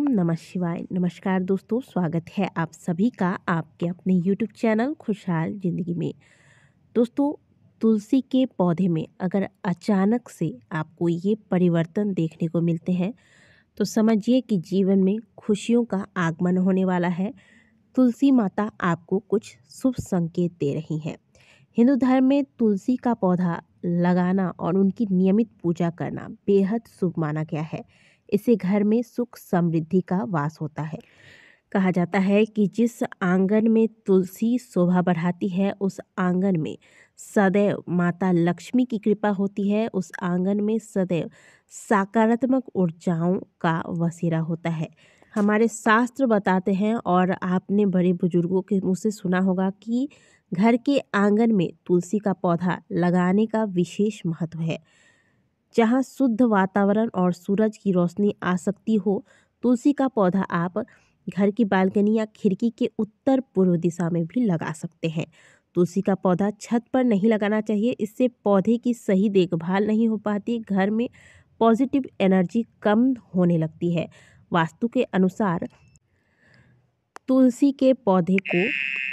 ओम नमः शिवाय। नमस्कार दोस्तों, स्वागत है आप सभी का आपके अपने यूट्यूब चैनल खुशहाल ज़िंदगी में। दोस्तों, तुलसी के पौधे में अगर अचानक से आपको ये परिवर्तन देखने को मिलते हैं तो समझिए कि जीवन में खुशियों का आगमन होने वाला है। तुलसी माता आपको कुछ शुभ संकेत दे रही हैं। हिंदू धर्म में तुलसी का पौधा लगाना और उनकी नियमित पूजा करना बेहद शुभ माना गया है। इससे घर में सुख समृद्धि का वास होता है। कहा जाता है कि जिस आंगन में तुलसी शोभा बढ़ाती है उस आंगन में सदैव माता लक्ष्मी की कृपा होती है। उस आंगन में सदैव सकारात्मक ऊर्जाओं का बसेरा होता है। हमारे शास्त्र बताते हैं और आपने बड़े बुजुर्गों के मुँह से सुना होगा कि घर के आंगन में तुलसी का पौधा लगाने का विशेष महत्व है। जहाँ शुद्ध वातावरण और सूरज की रोशनी आ सकती हो, तुलसी का पौधा आप घर की बालकनी या खिड़की के उत्तर पूर्व दिशा में भी लगा सकते हैं। तुलसी का पौधा छत पर नहीं लगाना चाहिए, इससे पौधे की सही देखभाल नहीं हो पाती, घर में पॉजिटिव एनर्जी कम होने लगती है। वास्तु के अनुसार तुलसी के पौधे को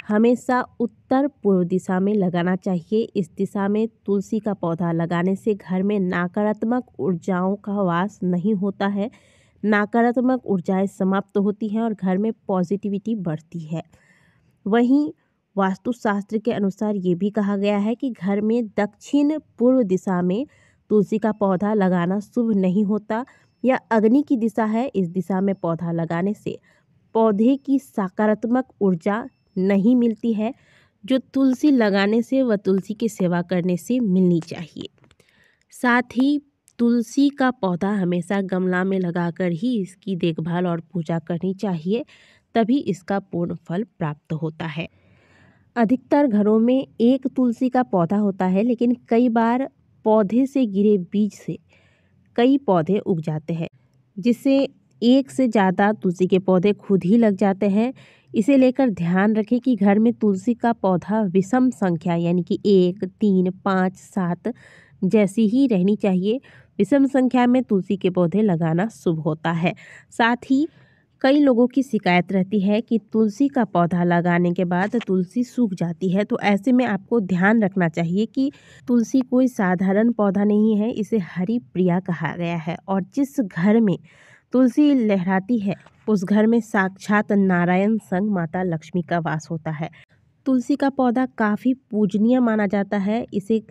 हमेशा उत्तर पूर्व दिशा में लगाना चाहिए। इस दिशा में तुलसी का पौधा लगाने से घर में नकारात्मक ऊर्जाओं का वास नहीं होता है, नकारात्मक ऊर्जाएं समाप्त होती हैं और घर में पॉजिटिविटी बढ़ती है। वहीं वास्तुशास्त्र के अनुसार ये भी कहा गया है कि घर में दक्षिण पूर्व दिशा में तुलसी का पौधा लगाना शुभ नहीं होता। यह अग्नि की दिशा है। इस दिशा में पौधा लगाने से पौधे की सकारात्मक ऊर्जा नहीं मिलती है, जो तुलसी लगाने से व तुलसी की सेवा करने से मिलनी चाहिए। साथ ही तुलसी का पौधा हमेशा गमला में लगाकर ही इसकी देखभाल और पूजा करनी चाहिए, तभी इसका पूर्ण फल प्राप्त होता है। अधिकतर घरों में एक तुलसी का पौधा होता है, लेकिन कई बार पौधे से गिरे बीज से कई पौधे उग जाते हैं, जिससे एक से ज़्यादा तुलसी के पौधे खुद ही लग जाते हैं। इसे लेकर ध्यान रखें कि घर में तुलसी का पौधा विषम संख्या यानी कि 1, 3, 5, 7 जैसी ही रहनी चाहिए। विषम संख्या में तुलसी के पौधे लगाना शुभ होता है। साथ ही कई लोगों की शिकायत रहती है कि तुलसी का पौधा लगाने के बाद तुलसी सूख जाती है, तो ऐसे में आपको ध्यान रखना चाहिए कि तुलसी कोई साधारण पौधा नहीं है, इसे हरि प्रिया कहा गया है और जिस घर में तुलसी लहराती है उस घर में साक्षात नारायण संग माता लक्ष्मी का वास होता है। तुलसी का पौधा काफ़ी पूजनीय माना जाता है। इसे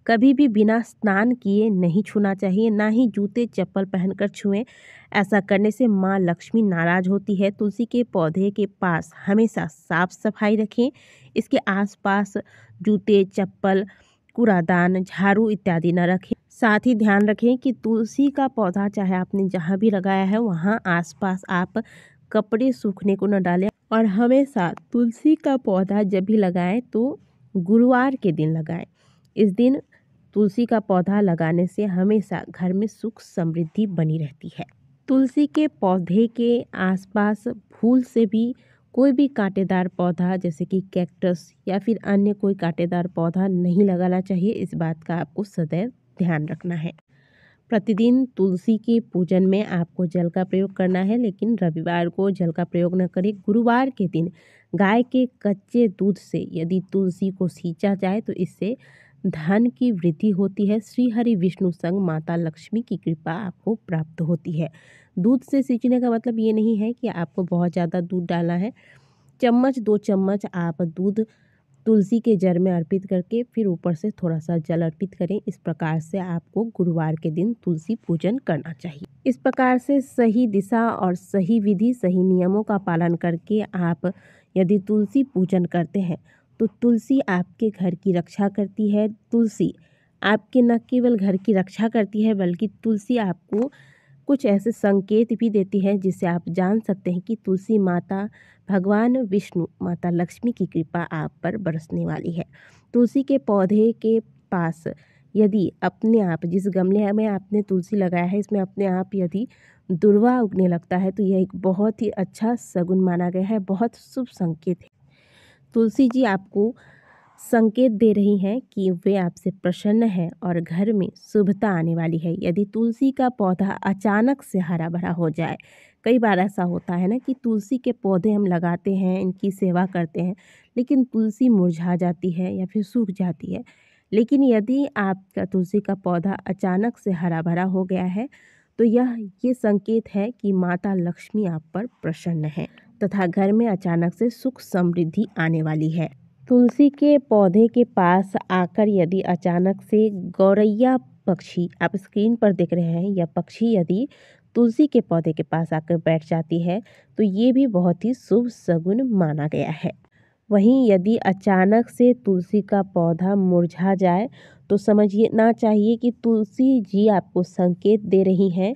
कभी भी बिना स्नान किए नहीं छूना चाहिए, ना ही जूते चप्पल पहनकर छुएं। ऐसा करने से माँ लक्ष्मी नाराज होती है। तुलसी के पौधे के पास हमेशा साफ सफाई रखें। इसके आसपास जूते चप्पल, कूड़ादान, झाड़ू इत्यादि न रखें। साथ ही ध्यान रखें कि तुलसी का पौधा चाहे आपने जहाँ भी लगाया है वहाँ आसपास आप कपड़े सूखने को न डालें और हमेशा तुलसी का पौधा जब भी लगाएं तो गुरुवार के दिन लगाएं। इस दिन तुलसी का पौधा लगाने से हमेशा घर में सुख समृद्धि बनी रहती है। तुलसी के पौधे के आसपास फूल से भी कोई भी कांटेदार पौधा जैसे कि कैक्टस या फिर अन्य कोई कांटेदार पौधा नहीं लगाना चाहिए। इस बात का आपको सदैव ध्यान रखना है। प्रतिदिन तुलसी के पूजन में आपको जल का प्रयोग करना है, लेकिन रविवार को जल का प्रयोग न करें। गुरुवार के दिन गाय के कच्चे दूध से यदि तुलसी को सींचा जाए तो इससे धन की वृद्धि होती है। श्री हरि विष्णु संग माता लक्ष्मी की कृपा आपको प्राप्त होती है। दूध से सींचने का मतलब ये नहीं है कि आपको बहुत ज़्यादा दूध डालना है। चम्मच 2 चम्मच आप दूध तुलसी के जड़ में अर्पित करके फिर ऊपर से थोड़ा सा जल अर्पित करें। इस प्रकार से आपको गुरुवार के दिन तुलसी पूजन करना चाहिए। इस प्रकार से सही दिशा और सही विधि, सही नियमों का पालन करके आप यदि तुलसी पूजन करते हैं तो तुलसी आपके घर की रक्षा करती है। तुलसी आपके न केवल घर की रक्षा करती है बल्कि तुलसी आपको कुछ ऐसे संकेत भी देती है जिससे आप जान सकते हैं कि तुलसी माता भगवान विष्णु माता लक्ष्मी की कृपा आप पर बरसने वाली है। तुलसी के पौधे के पास यदि अपने आप जिस गमले में आपने तुलसी लगाया है इसमें अपने आप यदि दुर्वा उगने लगता है तो यह एक बहुत ही अच्छा शगुन माना गया है, बहुत शुभ संकेत है। तुलसी जी आपको संकेत दे रही हैं कि वे आपसे प्रसन्न हैं और घर में शुभता आने वाली है। यदि तुलसी का पौधा अचानक से हरा भरा हो जाए, कई बार ऐसा होता है ना कि तुलसी के पौधे हम लगाते हैं, इनकी सेवा करते हैं, लेकिन तुलसी मुरझा जाती है या फिर सूख जाती है। लेकिन यदि आपका तुलसी का पौधा अचानक से हरा भरा हो गया है, तो ये संकेत है कि माता लक्ष्मी आप पर प्रसन्न है तथा घर में अचानक से सुख समृद्धि आने वाली है। तुलसी के पौधे के पास आकर यदि अचानक से गौरैया पक्षी, आप स्क्रीन पर देख रहे हैं, यह पक्षी यदि तुलसी के पौधे के पास आकर बैठ जाती है तो ये भी बहुत ही शुभ शगुन माना गया है। वहीं यदि अचानक से तुलसी का पौधा मुरझा जाए तो समझिए ना चाहिए कि तुलसी जी आपको संकेत दे रही हैं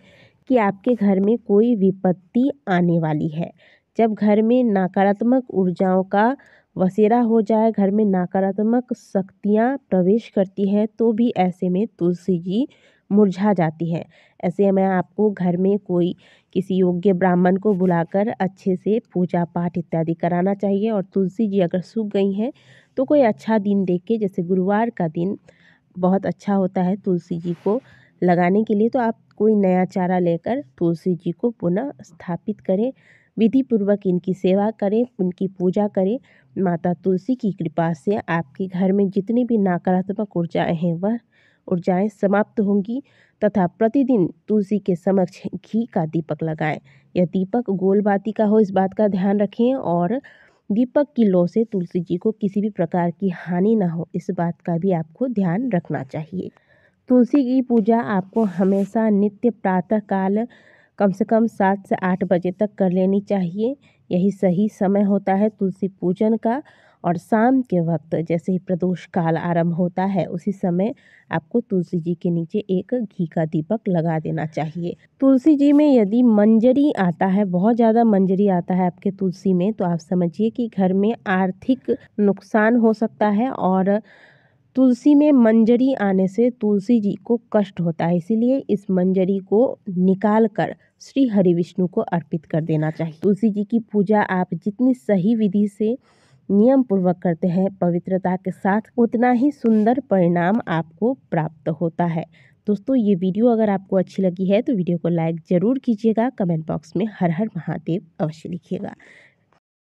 कि आपके घर में कोई विपत्ति आने वाली है। जब घर में नकारात्मक ऊर्जाओं का वसेरा हो जाए, घर में नकारात्मक शक्तियाँ प्रवेश करती हैं, तो भी ऐसे में तुलसी जी मुरझा जाती हैं। ऐसे में आपको घर में कोई किसी योग्य ब्राह्मण को बुलाकर अच्छे से पूजा पाठ इत्यादि कराना चाहिए। और तुलसी जी अगर सूख गई हैं तो कोई अच्छा दिन देख के, जैसे गुरुवार का दिन बहुत अच्छा होता है तुलसी जी को लगाने के लिए, तो आप कोई नया चारा लेकर तुलसी जी को पुनः स्थापित करें, विधि पूर्वक इनकी सेवा करें, उनकी पूजा करें। माता तुलसी की कृपा से आपके घर में जितनी भी नकारात्मक ऊर्जाएं हैं वह ऊर्जाएं समाप्त होंगी। तथा प्रतिदिन तुलसी के समक्ष घी का दीपक लगाएं। यह दीपक गोल बाती का हो, इस बात का ध्यान रखें, और दीपक की लौ से तुलसी जी को किसी भी प्रकार की हानि ना हो, इस बात का भी आपको ध्यान रखना चाहिए। तुलसी की पूजा आपको हमेशा नित्य प्रातः काल कम से कम 7 से 8 बजे तक कर लेनी चाहिए। यही सही समय होता है तुलसी पूजन का। और शाम के वक्त जैसे ही प्रदोष काल आरंभ होता है, उसी समय आपको तुलसी जी के नीचे एक घी का दीपक लगा देना चाहिए। तुलसी जी में यदि मंजरी आता है, बहुत ज़्यादा मंजरी आता है आपके तुलसी में, तो आप समझिए कि घर में आर्थिक नुकसान हो सकता है। और तुलसी में मंजरी आने से तुलसी जी को कष्ट होता है, इसीलिए इस मंजरी को निकाल कर श्री हरि विष्णु को अर्पित कर देना चाहिए। तुलसी जी की पूजा आप जितनी सही विधि से नियम पूर्वक करते हैं, पवित्रता के साथ, उतना ही सुंदर परिणाम आपको प्राप्त होता है। दोस्तों, ये वीडियो अगर आपको अच्छी लगी है तो वीडियो को लाइक ज़रूर कीजिएगा। कमेंट बॉक्स में हर हर महादेव अवश्य लिखिएगा।